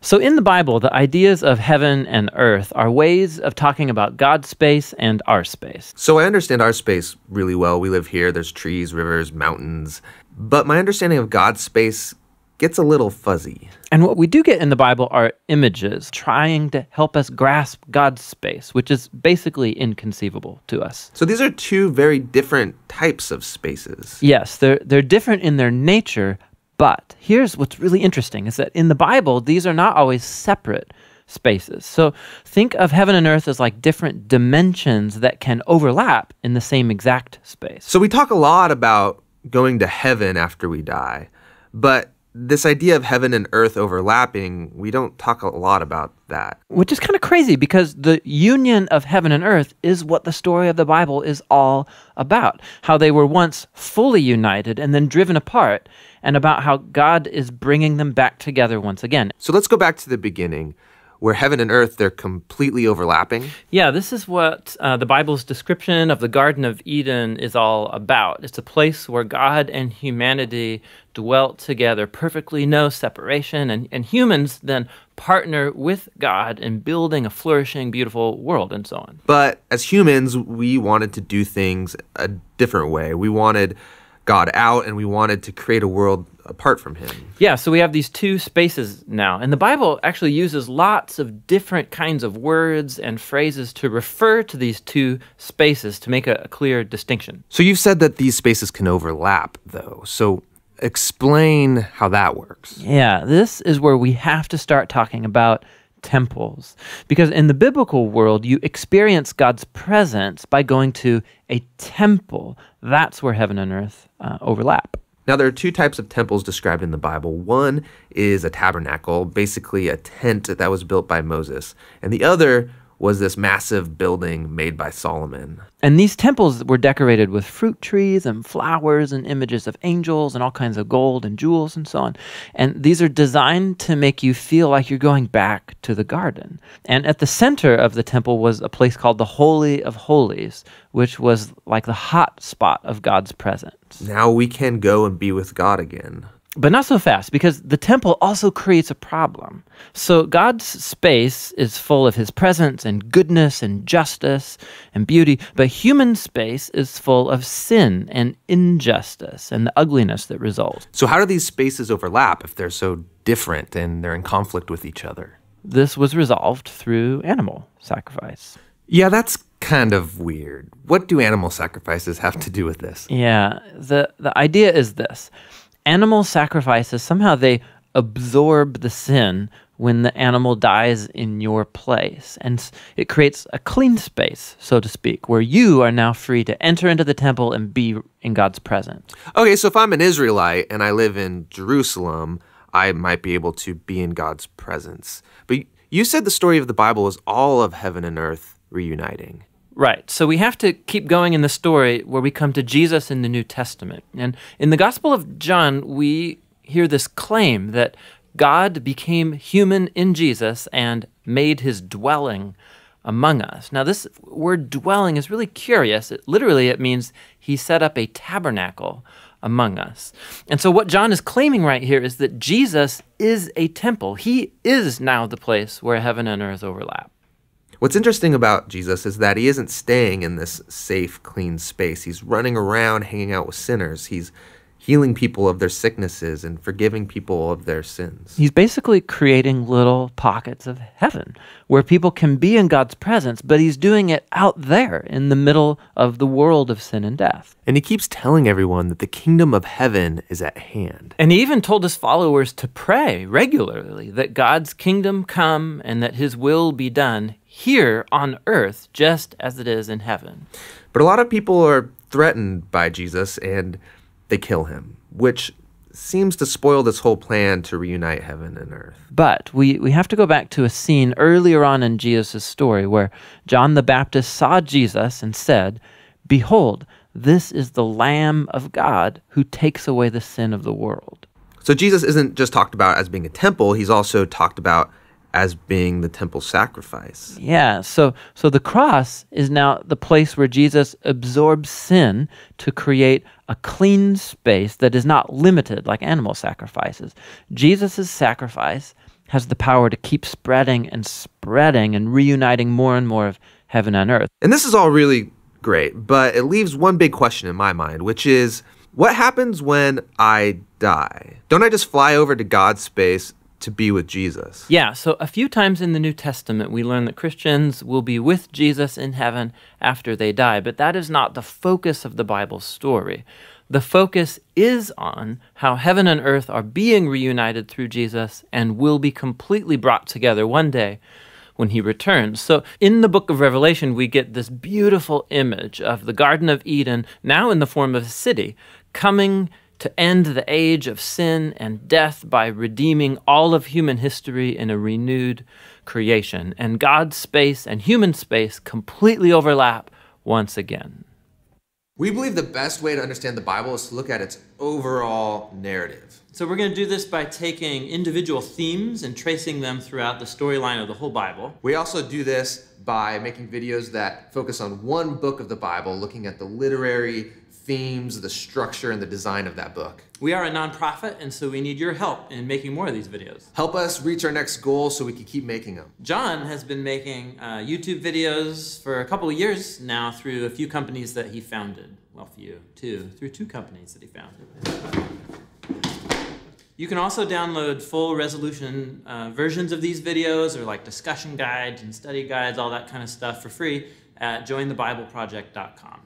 So in the Bible, the ideas of heaven and earth are ways of talking about God's space and our space. So I understand our space really well. We live here. There's trees, rivers, mountains. But my understanding of God's space gets a little fuzzy. And what we do get in the Bible are images trying to help us grasp God's space, which is basically inconceivable to us. So these are two very different types of spaces. Yes, they're different in their nature, but here's what's really interesting is that in the Bible, these are not always separate spaces. So think of heaven and earth as like different dimensions that can overlap in the same exact space. So we talk a lot about going to heaven after we die, but this idea of heaven and earth overlapping, we don't talk a lot about that. Which is kind of crazy because the union of heaven and earth is what the story of the Bible is all about. How they were once fully united and then driven apart, and about how God is bringing them back together once again. So let's go back to the beginning, where heaven and earth, they're completely overlapping. Yeah, this is what the Bible's description of the Garden of Eden is all about. It's a place where God and humanity dwelt together perfectly, no separation, and humans then partner with God in building a flourishing, beautiful world and so on. But as humans, we wanted to do things a different way. We wanted God out, and we wanted to create a world apart from him. Yeah, so we have these two spaces now. And the Bible actually uses lots of different kinds of words and phrases to refer to these two spaces to make a clear distinction. So you've said that these spaces can overlap, though. So explain how that works. Yeah, this is where we have to start talking about temples. Because in the biblical world, you experience God's presence by going to a temple. That's where heaven and earth overlap. Now, there are two types of temples described in the Bible. One is a tabernacle, basically a tent that was built by Moses. And the other was this massive building made by Solomon. And these temples were decorated with fruit trees and flowers and images of angels and all kinds of gold and jewels and so on. And these are designed to make you feel like you're going back to the garden. And at the center of the temple was a place called the Holy of Holies, which was like the hot spot of God's presence. Now we can go and be with God again. But not so fast, because the temple also creates a problem. So God's space is full of his presence and goodness and justice and beauty, but human space is full of sin and injustice and the ugliness that results. So how do these spaces overlap if they're so different and they're in conflict with each other? This was resolved through animal sacrifice. Yeah, that's kind of weird. What do animal sacrifices have to do with this? Yeah, the idea is this. Animal sacrifices, somehow they absorb the sin when the animal dies in your place. And it creates a clean space, so to speak, where you are now free to enter into the temple and be in God's presence. Okay, so if I'm an Israelite and I live in Jerusalem, I might be able to be in God's presence. But you said the story of the Bible is all of heaven and earth reuniting. Right. So we have to keep going in the story where we come to Jesus in the New Testament. And in the Gospel of John, we hear this claim that God became human in Jesus and made his dwelling among us. Now, this word dwelling is really curious. It means he set up a tabernacle among us. And so what John is claiming right here is that Jesus is a temple. He is now the place where heaven and earth overlap. What's interesting about Jesus is that he isn't staying in this safe, clean space. He's running around hanging out with sinners. He's healing people of their sicknesses and forgiving people of their sins. He's basically creating little pockets of heaven where people can be in God's presence, but he's doing it out there in the middle of the world of sin and death. And he keeps telling everyone that the kingdom of heaven is at hand. And he even told his followers to pray regularly that God's kingdom come and that his will be done here on earth just as it is in heaven. But a lot of people are threatened by Jesus and they kill him, which seems to spoil this whole plan to reunite heaven and earth. But we have to go back to a scene earlier on in Jesus' story where John the Baptist saw Jesus and said, "Behold, this is the Lamb of God who takes away the sin of the world." So Jesus isn't just talked about as being a temple, he's also talked about as being the temple sacrifice. Yeah, so the cross is now the place where Jesus absorbs sin to create a clean space that is not limited like animal sacrifices. Jesus' sacrifice has the power to keep spreading and reuniting more and more of heaven and earth. And this is all really great, but it leaves one big question in my mind, which is, what happens when I die? Don't I just fly over to God's space to be with Jesus? Yeah, so a few times in the New Testament, we learn that Christians will be with Jesus in heaven after they die, but that is not the focus of the Bible story. The focus is on how heaven and earth are being reunited through Jesus and will be completely brought together one day when he returns. So in the book of Revelation, we get this beautiful image of the Garden of Eden, now in the form of a city, coming to end the age of sin and death by redeeming all of human history in a renewed creation. And God's space and human space completely overlap once again. We believe the best way to understand the Bible is to look at its overall narrative. So we're going to do this by taking individual themes and tracing them throughout the storyline of the whole Bible. We also do this by making videos that focus on one book of the Bible, looking at the literary themes, the structure, and the design of that book. We are a nonprofit, and so we need your help in making more of these videos. Help us reach our next goal so we can keep making them. John has been making YouTube videos for a couple of years now through a few companies that he founded. Well, through two companies that he founded. You can also download full resolution versions of these videos, or like discussion guides and study guides, all that kind of stuff for free at jointhebibleproject.com.